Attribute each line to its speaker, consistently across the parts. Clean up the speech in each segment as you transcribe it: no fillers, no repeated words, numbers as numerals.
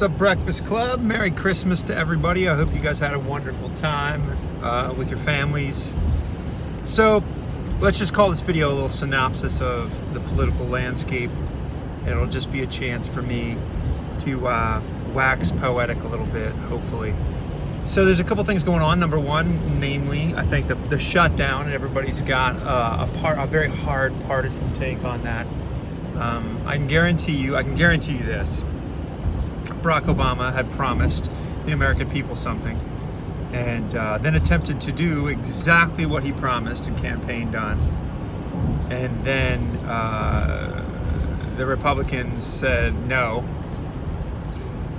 Speaker 1: What's up, Breakfast Club? Merry Christmas to everybody. I hope you guys had a wonderful time with your families. So let's just call this video a little synopsis of the political landscape. It'll just be a chance for me to wax poetic a little bit, hopefully. So there's a couple things going on. Number one, namely, I think the shutdown, and everybody's got a very hard partisan take on that. I can guarantee you this. Barack Obama had promised the American people something, and then attempted to do exactly what he promised and campaigned on. And then the Republicans said no,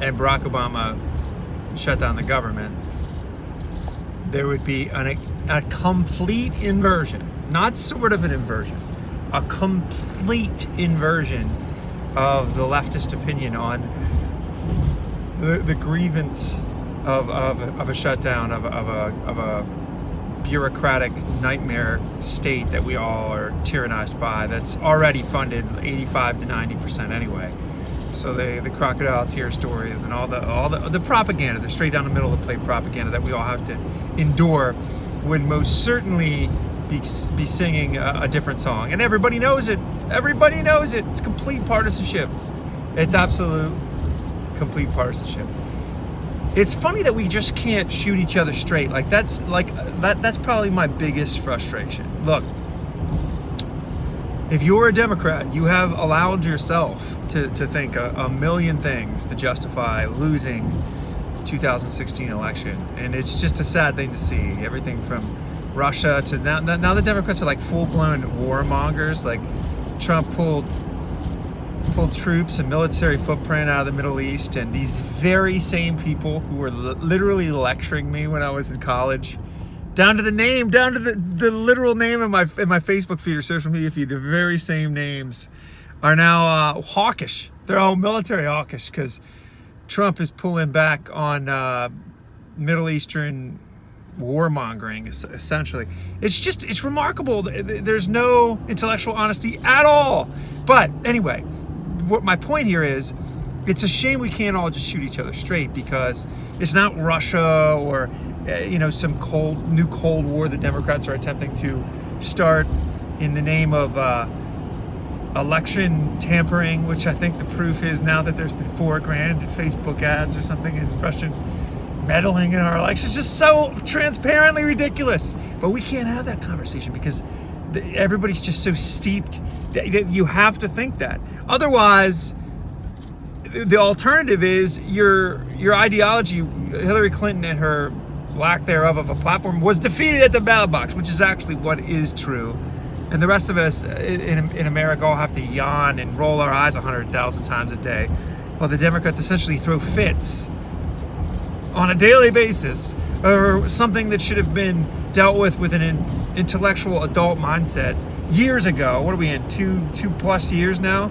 Speaker 1: and Barack Obama shut down the government. There would be a complete inversion, not sort of an inversion, a complete inversion of the leftist opinion on the grievance of a shutdown, of a bureaucratic nightmare state that we all are tyrannized by, that's already funded 85 to 90% anyway. So the crocodile tear stories and all the propaganda, the straight down the middle of the plate propaganda that we all have to endure, would most certainly be singing a different song. And everybody knows it. Everybody knows it. It's complete partisanship. It's absolute complete partisanship. It's funny that we just can't shoot each other straight. That's probably my biggest frustration. Look, if you're a Democrat, you have allowed yourself to think a million things to justify losing the 2016 election. And it's just a sad thing to see. Everything from Russia to now the Democrats are like full-blown warmongers. Like, Trump pulled troops and military footprint out of the Middle East, and these very same people who were literally lecturing me when I was in college, down to the literal name in my Facebook feed or social media feed, the very same names are now hawkish. They're all military hawkish because Trump is pulling back on Middle Eastern warmongering, essentially. It's remarkable. There's no intellectual honesty at all. But anyway, what my point here is, it's a shame we can't all just shoot each other straight, because it's not Russia or some new Cold War the Democrats are attempting to start in the name of election tampering, which I think the proof is now that there's been $4,000 in Facebook ads or something, and Russian meddling in our elections. Just so transparently ridiculous. But we can't have that conversation because everybody's just so steeped that you have to think that. Otherwise, the alternative is your ideology. Hillary Clinton and her lack thereof of a platform was defeated at the ballot box, which is actually what is true. And the rest of us in America all have to yawn and roll our eyes 100,000 times a day, while the Democrats essentially throw fits on a daily basis or something that should have been dealt with an intellectual adult mindset years ago. What are we in, two plus years now?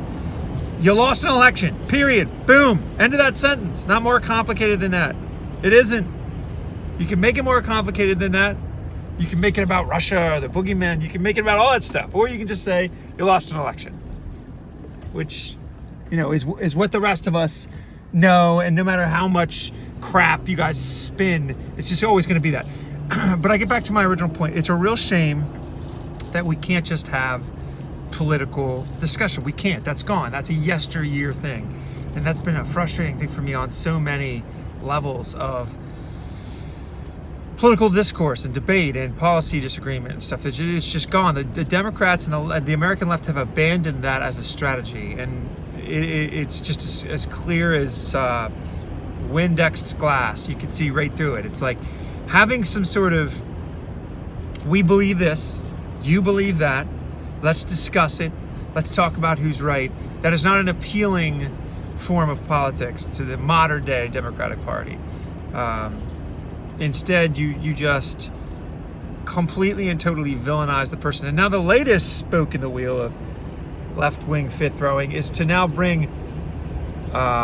Speaker 1: You lost an election, period. Boom. End of that sentence. Not more complicated than that. It isn't. You can make it more complicated than that. You can make it about Russia or the boogeyman. You can make it about all that stuff. Or you can just say you lost an election, which, is what the rest of us know. And no matter how much crap you guys spin, it's just always going to be that. But I get back to my original point. It's a real shame that we can't just have political discussion. We can't. That's gone. That's a yesteryear thing. And that's been a frustrating thing for me on so many levels of political discourse and debate and policy disagreement and stuff. It's just gone. The Democrats and the American left have abandoned that as a strategy. And it's just as clear as Windexed glass. You can see right through it. It's like having some sort of, we believe this, you believe that, let's discuss it, let's talk about who's right. That is not an appealing form of politics to the modern day Democratic Party. Instead, you just completely and totally villainize the person. And now the latest spoke in the wheel of left-wing fit throwing is to now bring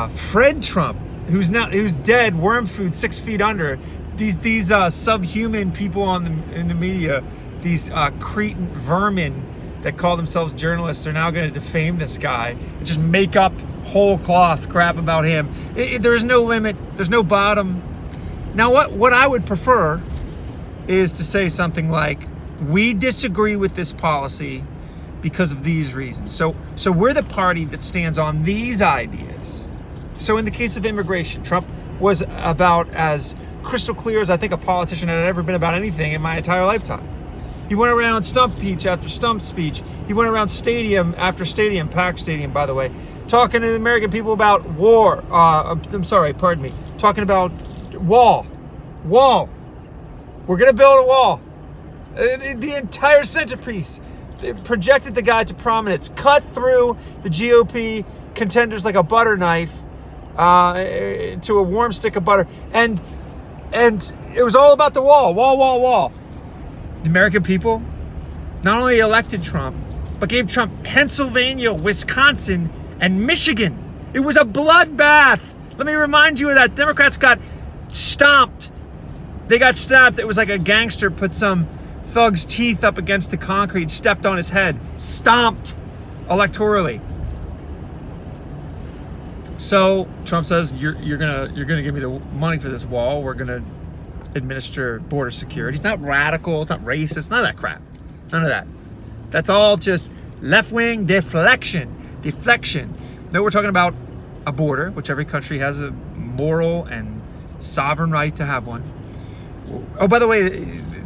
Speaker 1: Fred Trump, who's dead, worm food 6 feet under. These subhuman people in the media, these cretin vermin that call themselves journalists are now going to defame this guy and just make up whole cloth crap about him. There's no limit. There's no bottom. Now, what I would prefer is to say something like, we disagree with this policy because of these reasons. So we're the party that stands on these ideas. So in the case of immigration, Trump was about as crystal clear as I think a politician had ever been about anything in my entire lifetime. He went around stump speech after stump speech. He went around stadium after stadium, packed stadium, by the way, talking to the American people about war. Talking about wall. We're going to build a wall. The entire centerpiece. They projected the guy to prominence, cut through the GOP contenders like a butter knife to a warm stick of butter. And it was all about the wall. The American people not only elected Trump, but gave Trump Pennsylvania, Wisconsin, and Michigan. It was a bloodbath. Let me remind you of that. Democrats got stomped. They got stomped. It was like a gangster put some thug's teeth up against the concrete, stepped on his head, stomped electorally. So Trump says, you're gonna give me the money for this wall. We're gonna administer border security. It's not radical. It's not racist. None of that crap. None of that. That's all just left-wing deflection. No, we're talking about a border, which every country has a moral and sovereign right to have one. Oh, by the way,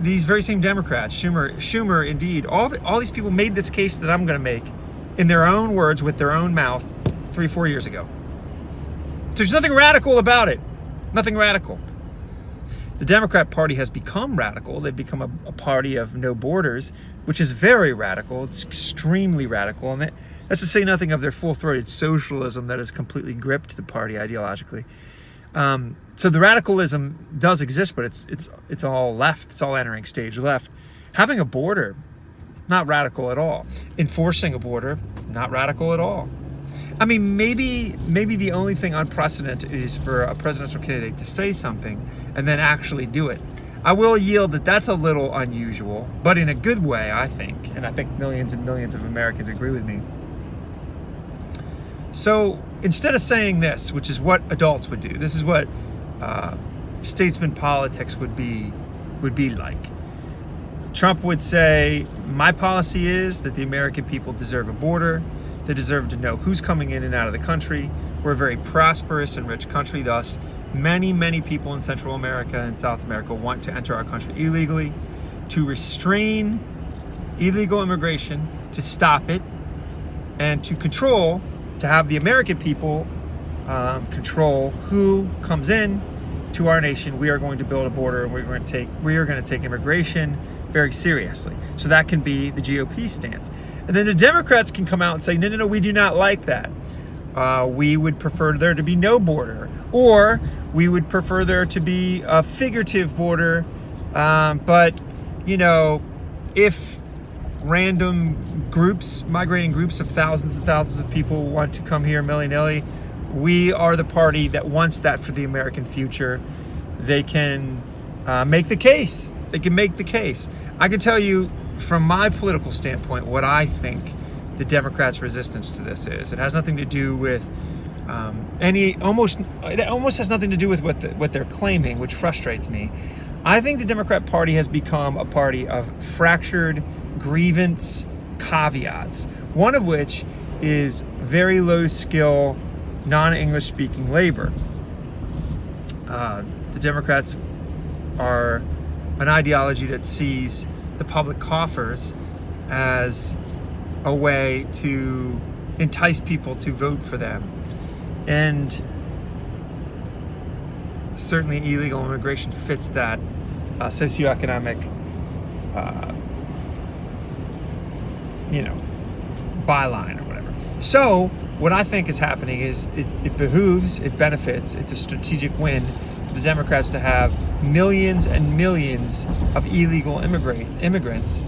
Speaker 1: these very same Democrats, Schumer, indeed, all these people made this case that I'm going to make in their own words with their own mouth 3-4 years ago. There's nothing radical about it. Nothing radical. The Democrat Party has become radical. They've become a party of no borders, which is very radical. It's extremely radical. And that's to say nothing of their full-throated socialism that has completely gripped the party ideologically. So the radicalism does exist, but it's all left. It's all entering stage left. Having a border, not radical at all. Enforcing a border, not radical at all. I mean, maybe the only thing unprecedented is for a presidential candidate to say something and then actually do it. I will yield that that's a little unusual, but in a good way, I think. And I think millions and millions of Americans agree with me. So instead of saying this, which is what adults would do, this is what statesman politics would be like. Trump would say, my policy is that the American people deserve a border. They deserve to know who's coming in and out of the country. We're a very prosperous and rich country. Thus, many, many people in Central America and South America want to enter our country illegally. To restrain illegal immigration, to stop it, and to have the American people control who comes in to our nation. We are going to build a border, and we are going to take immigration very seriously. So that can be the GOP stance. And then the Democrats can come out and say, no, we do not like that. We would prefer there to be no border, or we would prefer there to be a figurative border. But, if random groups, migrating groups of thousands and thousands of people want to come here willy-nilly, we are the party that wants that for the American future. They can make the case. They can make the case. I can tell you from my political standpoint what I think the Democrats' resistance to this is. It has nothing to do with it almost has nothing to do with what they're claiming, which frustrates me. I think the Democrat Party has become a party of fractured grievance caveats, one of which is very low skill, non-English speaking labor. The Democrats are an ideology that sees the public coffers as a way to entice people to vote for them. And certainly illegal immigration fits that socioeconomic byline or whatever. So what I think is happening is it benefits, it's a strategic win for the Democrats to have millions and millions of illegal immigrants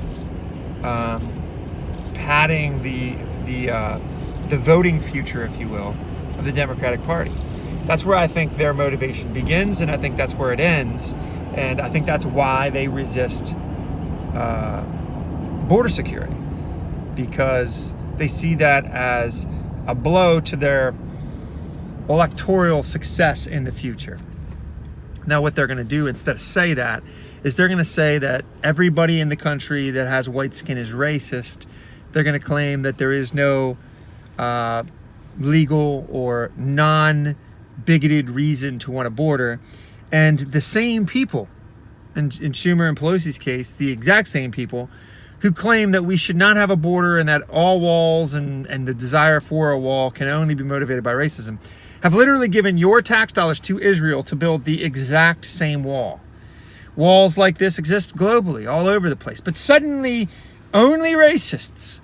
Speaker 1: padding the voting future, if you will, of the Democratic Party. That's where I think their motivation begins, and I think that's where it ends, and I think that's why they resist border security. because they see that as a blow to their electoral success in the future. Now, what they're going to do instead of say that is they're going to say that everybody in the country that has white skin is racist. They're going to claim that there is no legal or non-bigoted reason to want a border. And the same people, in Schumer and Pelosi's case, the exact same people who claim that we should not have a border and that all walls and the desire for a wall can only be motivated by racism, have literally given your tax dollars to Israel to build the exact same wall. Walls like this exist globally, all over the place. But suddenly, only racists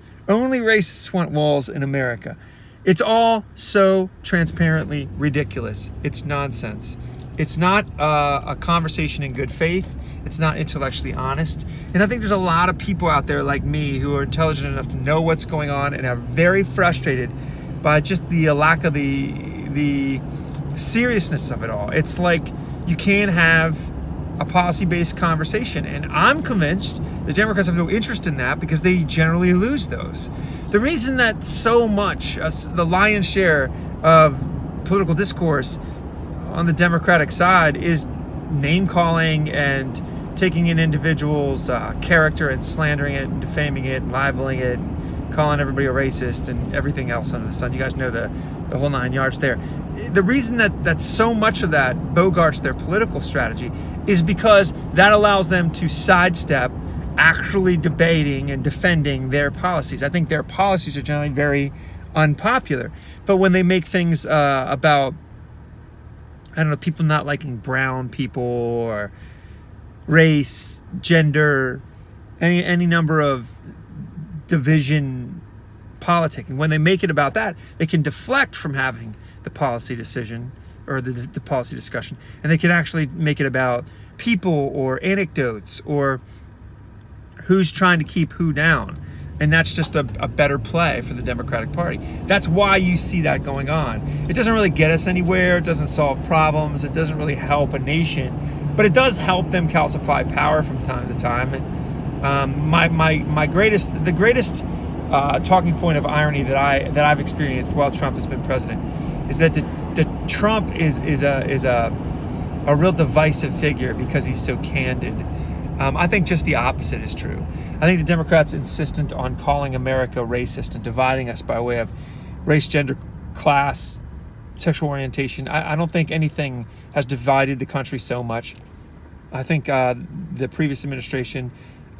Speaker 1: want walls in America. It's all so transparently ridiculous. It's nonsense. It's not a conversation in good faith. It's not intellectually honest. And I think there's a lot of people out there like me who are intelligent enough to know what's going on and are very frustrated by just the lack of the seriousness of it all. It's like you can't have a policy-based conversation. And I'm convinced the Democrats have no interest in that because they generally lose those. The reason that so much, the lion's share of political discourse on the Democratic side is name-calling and taking an individual's character and slandering it and defaming it and libeling it and calling everybody a racist and everything else under the sun. You guys know the whole 9 yards there. The reason that so much of that bogarts their political strategy is because that allows them to sidestep actually debating and defending their policies. I think their policies are generally very unpopular. But when they make things about, I don't know, people not liking brown people or race, gender, any number of division politicking, when they make it about that, they can deflect from having the policy decision or the policy discussion, and they can actually make it about people or anecdotes or who's trying to keep who down. And that's just a better play for the Democratic Party. That's why you see that going on. It doesn't really get us anywhere. It doesn't solve problems. It doesn't really help a nation, but it does help them calcify power from time to time. And the greatest talking point of irony that I've experienced while Trump has been president is that Trump is a real divisive figure because he's so candid. I think just the opposite is true. I think the Democrats insistent on calling America racist and dividing us by way of race, gender, class, sexual orientation. I don't think anything has divided the country so much. I think the previous administration,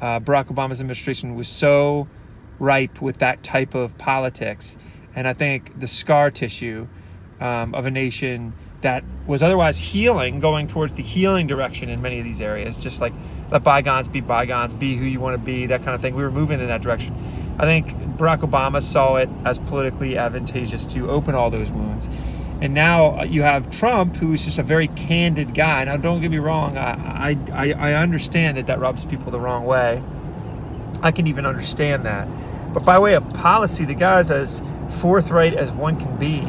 Speaker 1: Barack Obama's administration, was so ripe with that type of politics. And I think the scar tissue of a nation that was otherwise healing, going towards the healing direction in many of these areas, just like let bygones, be who you want to be, that kind of thing. We were moving in that direction. I think Barack Obama saw it as politically advantageous to open all those wounds. And now you have Trump, who's just a very candid guy. Now, don't get me wrong. I understand that rubs people the wrong way. I can even understand that. But by way of policy, the guy's as forthright as one can be.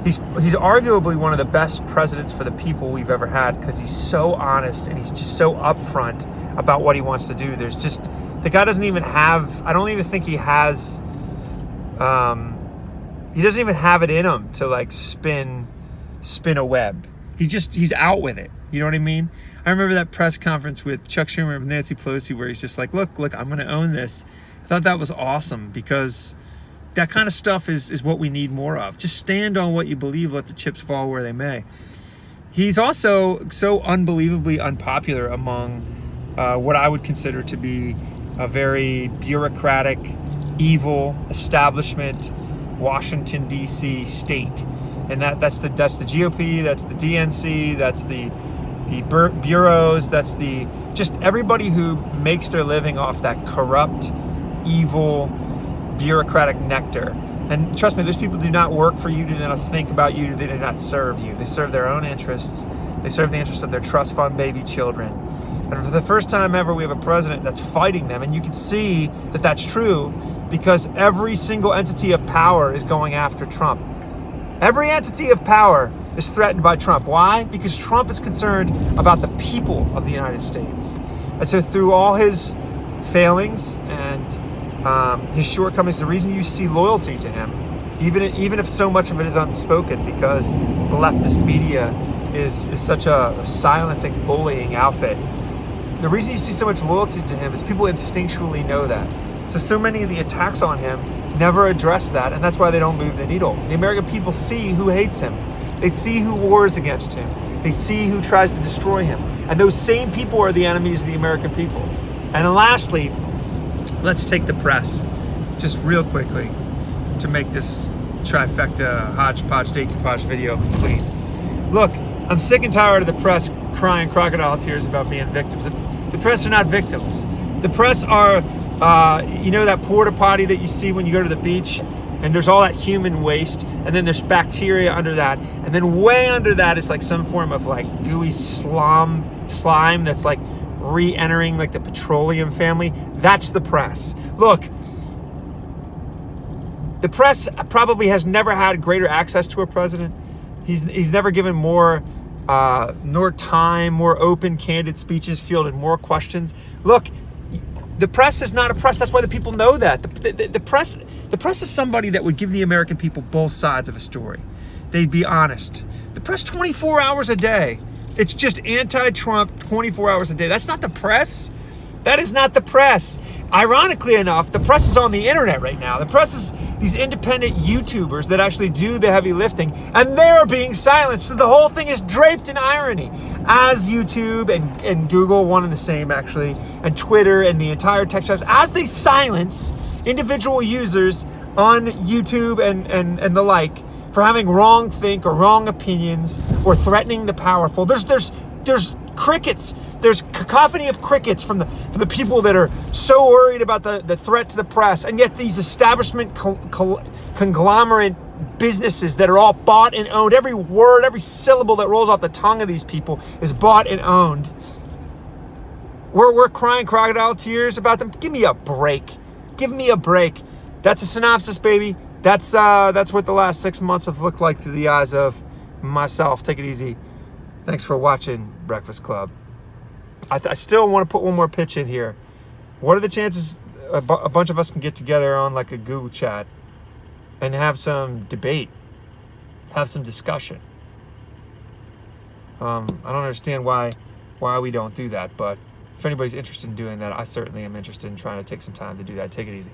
Speaker 1: He's arguably one of the best presidents for the people we've ever had because he's so honest and he's just so upfront about what he wants to do. The guy doesn't even have, I don't even think he has, he doesn't even have it in him to like spin a web. He's out with it. You know what I mean? I remember that press conference with Chuck Schumer and Nancy Pelosi where he's just like, look, I'm going to own this. I thought that was awesome because that kind of stuff is what we need more of. Just stand on what you believe, let the chips fall where they may. He's also so unbelievably unpopular among what I would consider to be a very bureaucratic, evil establishment, Washington, D.C. state. And that's the GOP, that's the DNC, that's the bureaus, that's just everybody who makes their living off that corrupt, evil, bureaucratic nectar. And trust me, those people do not work for you, do not think about you, they do not serve you. They serve their own interests. They serve the interests of their trust fund baby children. And for the first time ever, we have a president that's fighting them. And you can see that that's true because every single entity of power is going after Trump. Every entity of power is threatened by Trump. Why? Because Trump is concerned about the people of the United States. And so through all his failings and his shortcomings, the reason you see loyalty to him, even if so much of it is unspoken, because the leftist media is such a silencing, bullying outfit. The reason you see so much loyalty to him is people instinctually know that. So many of the attacks on him never address that, and that's why they don't move the needle. The American people see who hates him. They see who wars against him. They see who tries to destroy him. And those same people are the enemies of the American people. And lastly, let's take the press, just real quickly, to make this trifecta hodgepodge decoupage video complete. Look, I'm sick and tired of the press crying crocodile tears about being victims. The press are not victims. The press are, you know, that porta potty that you see when you go to the beach, and there's all that human waste, and then there's bacteria under that, and then way under that is like some form of like gooey slime that's like re-entering like the petroleum family. That's the press. Look, the press probably has never had greater access to a president. He's never given more time, more open, candid speeches, fielded more questions. Look, the press is not a press. That's why the people know that. The press is somebody that would give the American people both sides of a story. They'd be honest. The press 24 hours a day. It's just anti-Trump 24 hours a day. That's not the press. That is not the press. Ironically enough, the press is on the internet right now. The press is these independent YouTubers that actually do the heavy lifting, and they're being silenced. So the whole thing is draped in irony. As YouTube and Google, one and the same actually, and Twitter and the entire tech shops, as they silence individual users on YouTube and the like for having wrong think or wrong opinions or threatening the powerful, there's crickets. There's cacophony of crickets from the people that are so worried about the threat to the press, and yet these establishment conglomerate businesses that are all bought and owned. Every word, every syllable that rolls off the tongue of these people is bought and owned. We're crying crocodile tears about them. Give me a break. Give me a break. That's a synopsis, baby. That's what the last 6 months have looked like through the eyes of myself. Take it easy. Thanks for watching Breakfast Club. I still want to put one more pitch in here. What are the chances a bunch of us can get together on like a Google chat and have some debate, have some discussion? I don't understand why we don't do that, but if anybody's interested in doing that, I certainly am interested in trying to take some time to do that. Take it easy.